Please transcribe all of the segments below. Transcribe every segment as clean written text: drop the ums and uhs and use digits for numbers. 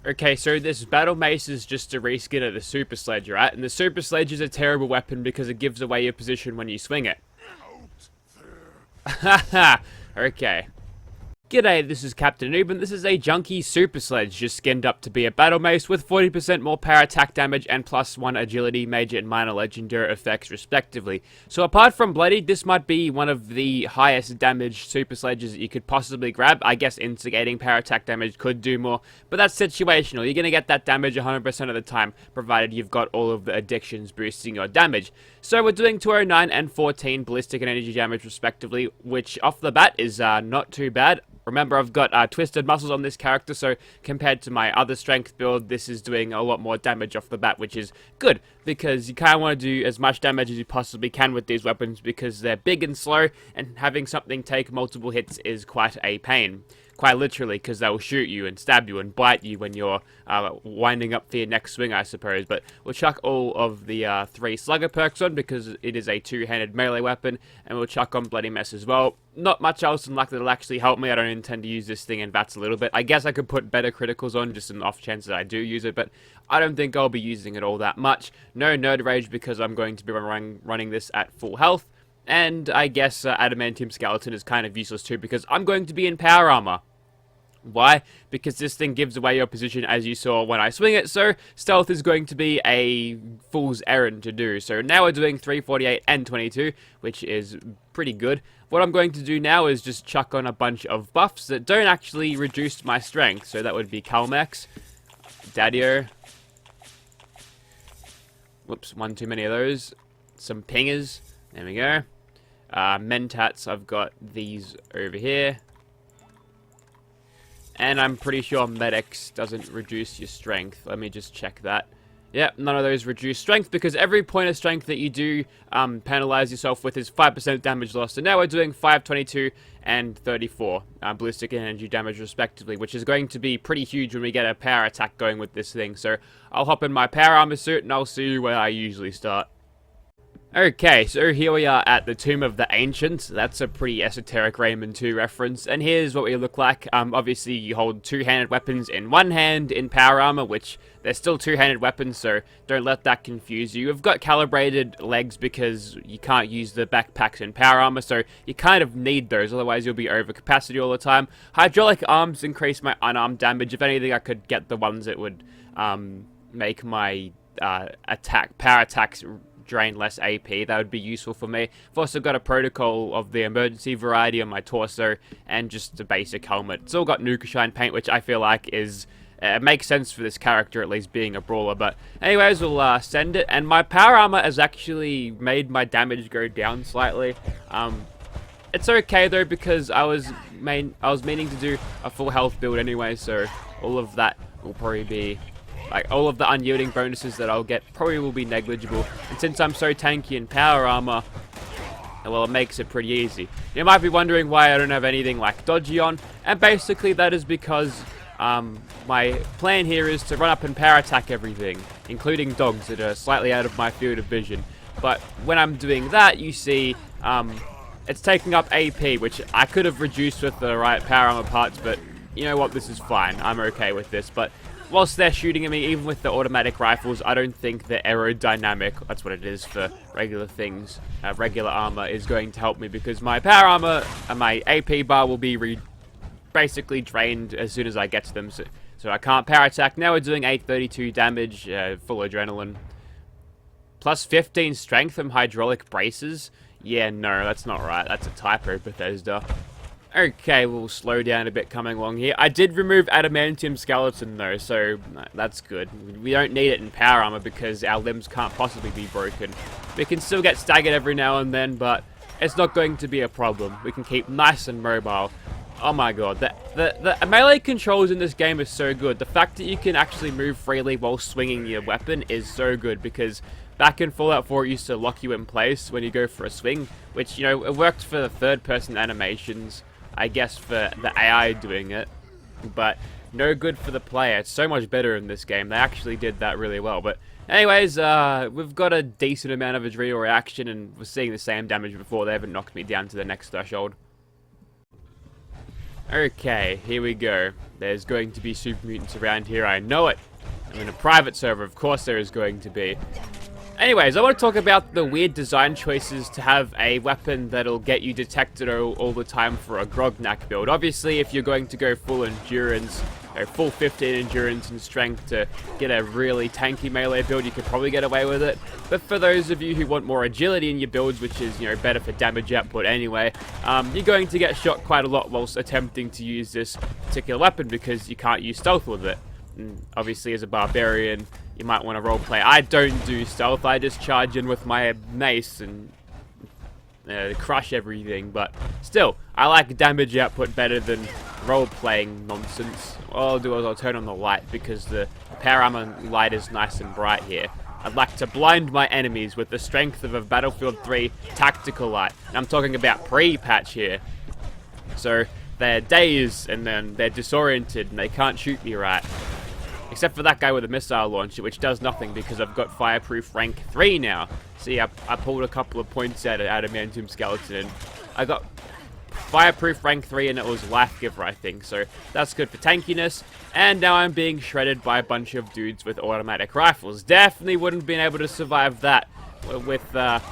Okay, so this battle mace is just a reskin of the super sledge, right? And the super sledge is a terrible weapon because it gives away your position when you swing it. Haha. Okay. G'day, this is Captainoob, and this is a Junkie Super Sledge, just skinned up to be a battle mace with 40% more power attack damage and +1 agility, major and minor legendary effects respectively. So apart from bloodied, this might be one of the highest damage super sledges that you could possibly grab. I guess instigating power attack damage could do more, but that's situational. You're going to get that damage 100% of the time, provided you've got all of the addictions boosting your damage. So we're doing 209 and 14 ballistic and energy damage respectively, which off the bat is not too bad. Remember, I've got twisted muscles on this character, so compared to my other strength build, this is doing a lot more damage off the bat, which is good, because you kind of want to do as much damage as you possibly can with these weapons, because they're big and slow, and having something take multiple hits is quite a pain. Quite literally, because they'll shoot you and stab you and bite you when you're winding up for your next swing, I suppose. But we'll chuck all of the 3 slugger perks on because it is a 2-handed melee weapon, and we'll chuck on Bloody Mess as well. Not much else in luck that'll actually help me. I don't intend to use this thing in VATS a little bit. I guess I could put better criticals on just an off chance that I do use it, but I don't think I'll be using it all that much. No Nerd Rage because I'm going to be running this at full health. And I guess Adamantium Skeleton is kind of useless too because I'm going to be in power armor. Why? Because this thing gives away your position as you saw when I swing it, so stealth is going to be a fool's errand to do. So now we're doing 348 and 22, which is pretty good. What I'm going to do now is just chuck on a bunch of buffs that don't actually reduce my strength. So that would be Calmex, Daddio. Whoops, one too many of those. Some pingers. There we go. Mentats, I've got these over here. And I'm pretty sure Medics doesn't reduce your strength. Let me just check that. Yep, none of those reduce strength because every point of strength that you do penalize yourself with is 5% damage loss. So now we're doing 522 and 34 ballistic and energy damage respectively, which is going to be pretty huge when we get a power attack going with this thing. So I'll hop in my power armor suit and I'll see you where I usually start. Okay, so here we are at the Tomb of the Ancients. That's a pretty esoteric Rayman 2 reference, and here's what we look like. Obviously, you hold 2-handed weapons in one hand in power armor, which they're still 2-handed weapons, so don't let that confuse you. You've got calibrated legs because you can't use the backpacks in power armor, so you kind of need those, otherwise you'll be over capacity all the time. Hydraulic arms increase my unarmed damage. If anything, I could get the ones that would make my power attacks drain less AP. That would be useful for me. I've also got a protocol of the emergency variety on my torso and just a basic helmet. It's all got Nuka Shine paint, which I feel like is makes sense for this character, at least being a brawler. But anyways, we'll send it. And my power armor has actually made my damage go down slightly. It's okay though because I was meaning to do a full health build anyway, so all of that will probably be. Like, all of the unyielding bonuses that I'll get probably will be negligible. And since I'm so tanky in power armor, well, it makes it pretty easy. You might be wondering why I don't have anything like dodgy on. And basically that is because my plan here is to run up and power attack everything, including dogs that are slightly out of my field of vision. But when I'm doing that, you see, it's taking up AP, which I could have reduced with the right power armor parts, but you know what, this is fine. I'm okay with this. But whilst they're shooting at me, even with the automatic rifles, I don't think the aerodynamic, that's what it is for regular things, regular armor, is going to help me because my power armor and my AP bar will be basically drained as soon as I get to them, so I can't power attack. Now we're doing 832 damage, full adrenaline. Plus 15 strength from hydraulic braces. Yeah, no, that's not right. That's a typo, Bethesda. Okay, we'll slow down a bit coming along here. I did remove Adamantium Skeleton though, so that's good. We don't need it in power armor because our limbs can't possibly be broken. We can still get staggered every now and then, but it's not going to be a problem. We can keep nice and mobile. Oh my god, the melee controls in this game is so good. The fact that you can actually move freely while swinging your weapon is so good because back in Fallout 4 it used to lock you in place when you go for a swing, which, you know, it worked for the third-person animations. I guess for the AI doing it, but no good for the player. It's so much better in this game. They actually did that really well. But anyways, we've got a decent amount of adrenal reaction, and we're seeing the same damage before. They haven't knocked me down to the next threshold. Okay, here we go. There's going to be super mutants around here, I know it. I'm in a private server, of course there is going to be. Anyways, I want to talk about the weird design choices to have a weapon that'll get you detected all the time for a Grognak build. Obviously, if you're going to go full endurance, or full 15 endurance and strength to get a really tanky melee build, you could probably get away with it. But for those of you who want more agility in your builds, which is, you know, better for damage output anyway, you're going to get shot quite a lot whilst attempting to use this particular weapon because you can't use stealth with it. And obviously, as a barbarian, you might want to roleplay. I don't do stealth, I just charge in with my mace and crush everything, but still, I like damage output better than role-playing nonsense. All I'll do is I'll turn on the light because the power armor light is nice and bright here. I'd like to blind my enemies with the strength of a Battlefield 3 tactical light. And I'm talking about pre-patch here. So they're dazed and then they're disoriented and they can't shoot me right. Except for that guy with a missile launcher, which does nothing because I've got Fireproof rank 3 now. See, I pulled a couple of points out of Adamantium Skeleton, and I got Fireproof rank 3 and it was Life Giver, I think. So that's good for tankiness. And now I'm being shredded by a bunch of dudes with automatic rifles. Definitely wouldn't have been able to survive that without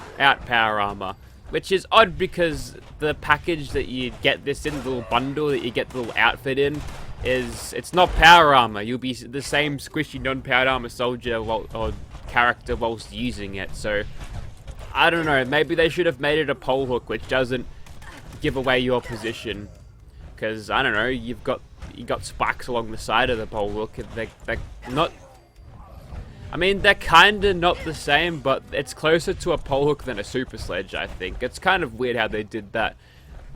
power armor. Which is odd because the package that you get this in, the little bundle that you get the little outfit in, it's not power armor. You'll be the same squishy non-powered armor soldier or character whilst using it. So I don't know. Maybe they should have made it a pole hook, which doesn't give away your position. Because I don't know. You got spikes along the side of the pole hook. They're not. I mean, they're kind of not the same, but it's closer to a pole hook than a super sledge. I think it's kind of weird how they did that.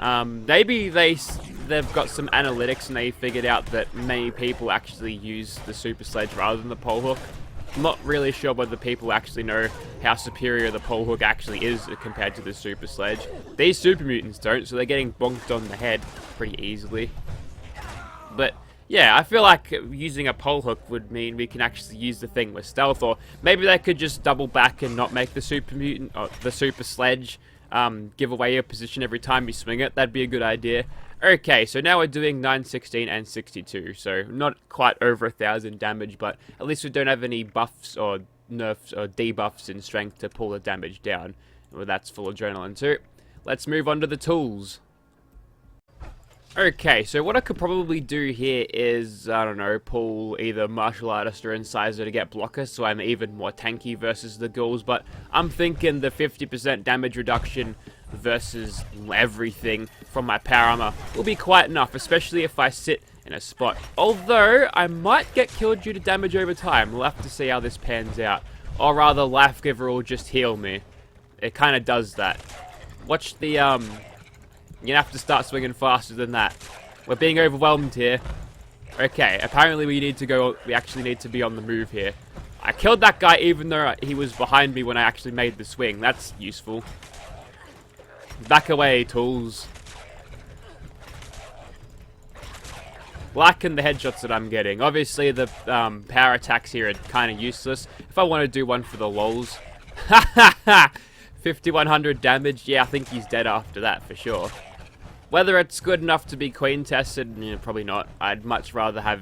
Maybe they've got some analytics and they figured out that many people actually use the super sledge rather than the pole hook. I'm not really sure whether people actually know how superior the pole hook actually is compared to the super sledge. These super mutants don't, so they're getting bonked on the head pretty easily. But yeah, I feel like using a pole hook would mean we can actually use the thing with stealth, or maybe they could just double back and not make the super mutant or the super sledge give away your position every time you swing it. That'd be a good idea. Okay, so now we're doing 9, 16, and 62. So not quite over 1,000 damage, but at least we don't have any buffs or nerfs or debuffs in strength to pull the damage down. Well, that's full adrenaline too. Let's move on to the tools. Okay, so what I could probably do here is, I don't know, pull either Martial Artist or Incisor to get blockers, so I'm even more tanky versus the ghouls, but I'm thinking the 50% damage reduction versus everything from my power armor will be quite enough, especially if I sit in a spot. Although, I might get killed due to damage over time. We'll have to see how this pans out. Or rather, Life Giver will just heal me. It kind of does that. Watch the, you're gonna have to start swinging faster than that. We're being overwhelmed here. Okay, apparently we actually need to be on the move here. I killed that guy even though he was behind me when I actually made the swing. That's useful. Back away, tools. Liking the headshots that I'm getting. Obviously, the power attacks here are kind of useless. If I want to do one for the lols. Ha ha ha! 5,100 damage. Yeah, I think he's dead after that for sure. Whether it's good enough to be queen tested, probably not. I'd much rather have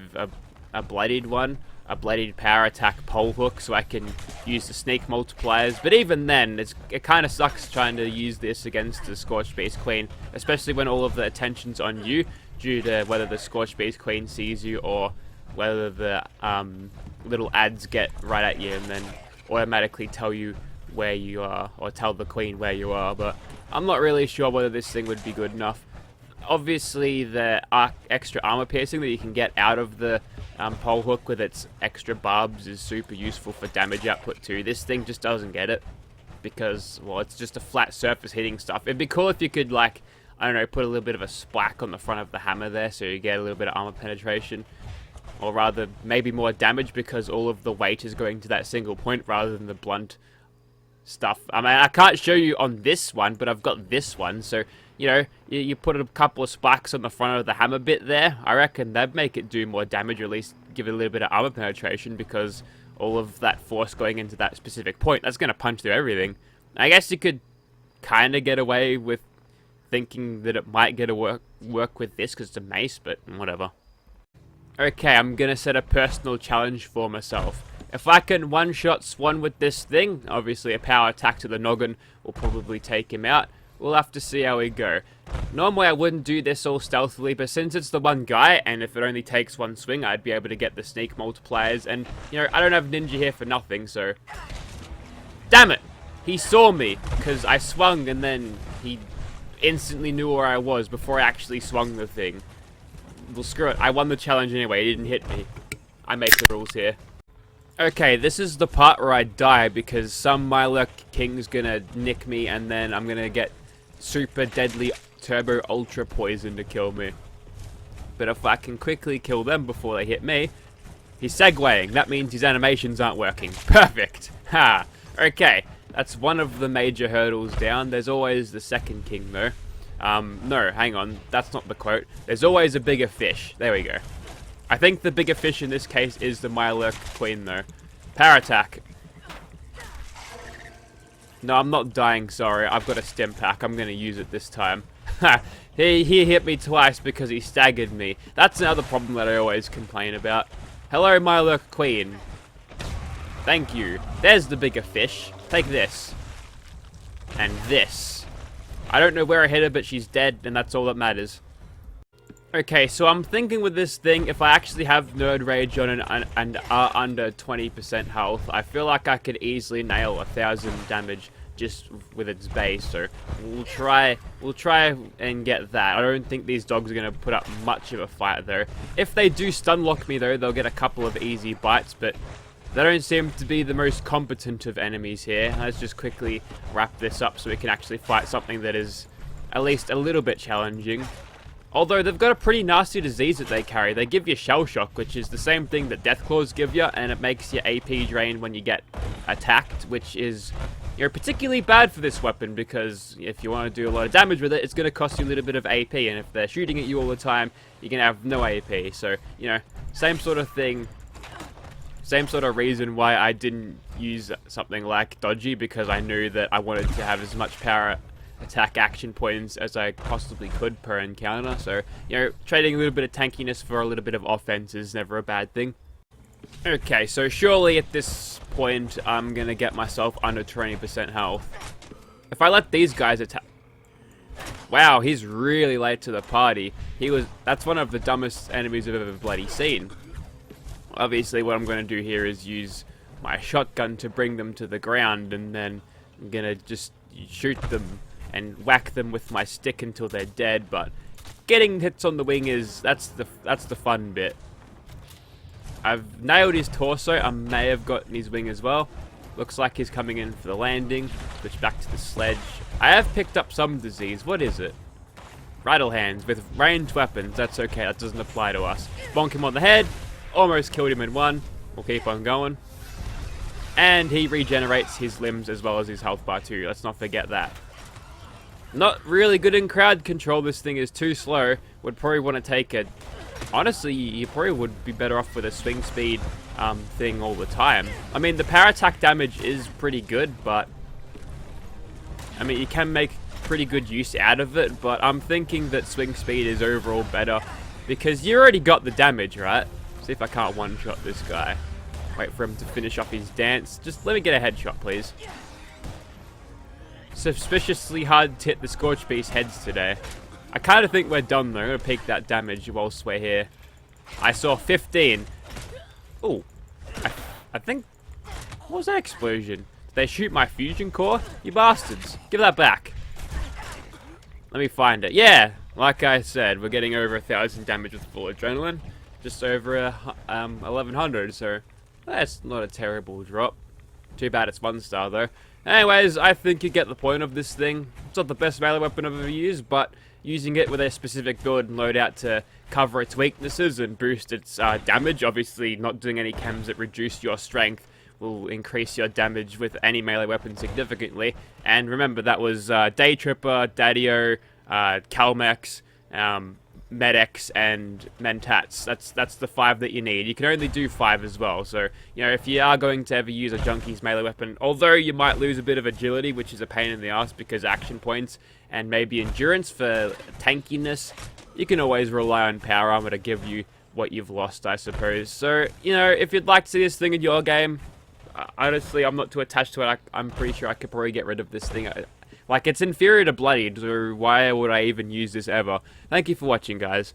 a bloodied one. A bloodied power attack pole hook so I can use the sneak multipliers. But even then, it kind of sucks trying to use this against the Scorched Beast Queen. Especially when all of the attention's on you, due to whether the Scorched Beast Queen sees you or whether the little ads get right at you and then automatically tell you where you are, or tell the queen where you are. But I'm not really sure whether this thing would be good enough. Obviously, the extra armor piercing that you can get out of the pole hook with its extra barbs is super useful for damage output too. This thing just doesn't get it because, well, it's just a flat surface hitting stuff. It'd be cool if you could, like, I don't know, put a little bit of a spike on the front of the hammer there so you get a little bit of armor penetration. Or rather, maybe more damage because all of the weight is going to that single point rather than the blunt stuff. I mean, I can't show you on this one, but I've got this one, so, you know, you put a couple of spikes on the front of the hammer bit there. I reckon that'd make it do more damage, or at least give it a little bit of armor penetration, because all of that force going into that specific point, that's going to punch through everything. I guess you could kind of get away with thinking that it might work with this because it's a mace, but whatever. Okay, I'm gonna set a personal challenge for myself. If I can one-shot Swan with this thing, obviously a power attack to the noggin will probably take him out. We'll have to see how we go. Normally I wouldn't do this all stealthily, but since it's the one guy, and if it only takes one swing, I'd be able to get the sneak multipliers, and, you know, I don't have Ninja here for nothing, so... Damn it! He saw me, because I swung, and then he instantly knew where I was before I actually swung the thing. Well, screw it. I won the challenge anyway. He didn't hit me. I make the rules here. Okay, this is the part where I die because some Mylurk King's gonna nick me and then I'm gonna get super deadly turbo ultra poison to kill me. But if I can quickly kill them before they hit me... He's segueing. That means his animations aren't working. Perfect. Ha! Okay, that's one of the major hurdles down. There's always the second king though. No, hang on. That's not the quote. There's always a bigger fish. There we go. I think the bigger fish in this case is the Mylurk Queen, though. Power attack. No, I'm not dying, sorry. I've got a stim pack. I'm going to use it this time. Ha! He hit me twice because he staggered me. That's another problem that I always complain about. Hello, Mylurk Queen. Thank you. There's the bigger fish. Take this. And this. I don't know where I hit her, but she's dead, and that's all that matters. Okay, so I'm thinking with this thing, if I actually have Nerd Rage on and are under 20% health, I feel like I could easily nail 1,000 damage just with its base. So we'll try and get that. I don't think these dogs are going to put up much of a fight though. If they do stun lock me though, they'll get a couple of easy bites, but they don't seem to be the most competent of enemies here. Let's just quickly wrap this up so we can actually fight something that is at least a little bit challenging. Although they've got a pretty nasty disease that they carry. They give you Shell Shock, which is the same thing that Death Claws give you, and it makes your AP drain when you get attacked, which is, you know, particularly bad for this weapon because if you want to do a lot of damage with it, it's going to cost you a little bit of AP, and if they're shooting at you all the time, you're going to have no AP. So, you know, same sort of thing. Same sort of reason why I didn't use something like Dodgy, because I knew that I wanted to have as much power attack action points as I possibly could per encounter. So, you know, trading a little bit of tankiness for a little bit of offense is never a bad thing. Okay, so surely at this point I'm gonna get myself under 20% health. If I let these guys attack... Wow, he's really late to the party. That's one of the dumbest enemies I've ever bloody seen. Obviously what I'm gonna do here is use my shotgun to bring them to the ground, and then I'm gonna just shoot them and whack them with my stick until they're dead, but getting hits on the wing that's the fun bit. I've nailed his torso. I may have gotten his wing as well. Looks like he's coming in for the landing. Switch back to the sledge. I have picked up some disease. What is it? Rattle hands with ranged weapons. That's okay. That doesn't apply to us. Bonk him on the head. Almost killed him in one. We'll keep on going. And he regenerates his limbs as well as his health bar too. Let's not forget that. Not really good in crowd control. This thing is too slow. Would probably want to take a... Honestly, you probably would be better off with a swing speed thing all the time. I mean, the power attack damage is pretty good, but... I mean, you can make pretty good use out of it, but I'm thinking that swing speed is overall better. Because you already got the damage, right? See if I can't one-shot this guy. Wait for him to finish off his dance. Just let me get a headshot, please. Suspiciously hard to hit the Scorch Beast heads today. I kind of think we're done though. I'm going to peek that damage whilst we're here. I saw 15. Ooh. I think... What was that explosion? Did they shoot my fusion core? You bastards. Give that back. Let me find it. Yeah! Like I said, we're getting over 1,000 damage with full adrenaline. Just over 1,100, so... That's not a terrible drop. Too bad it's 1 star though. Anyways, I think you get the point of this thing. It's not the best melee weapon I've ever used, but using it with a specific build and loadout to cover its weaknesses and boost its damage, obviously not doing any chems that reduce your strength will increase your damage with any melee weapon significantly. And remember, that was Day Tripper, Daddio, Calmex, Med-X and Mentats. That's the 5 that you need. You can only do 5 as well, so, you know, if you are going to ever use a Junkie's melee weapon, although you might lose a bit of agility, which is a pain in the ass because action points and maybe endurance for tankiness, you can always rely on power armor to give you what you've lost, I suppose. So, you know, if you'd like to see this thing in your game, honestly, I'm not too attached to it. I'm pretty sure I could probably get rid of this thing. Like, it's inferior to Bloodied, so why would I even use this ever? Thank you for watching, guys.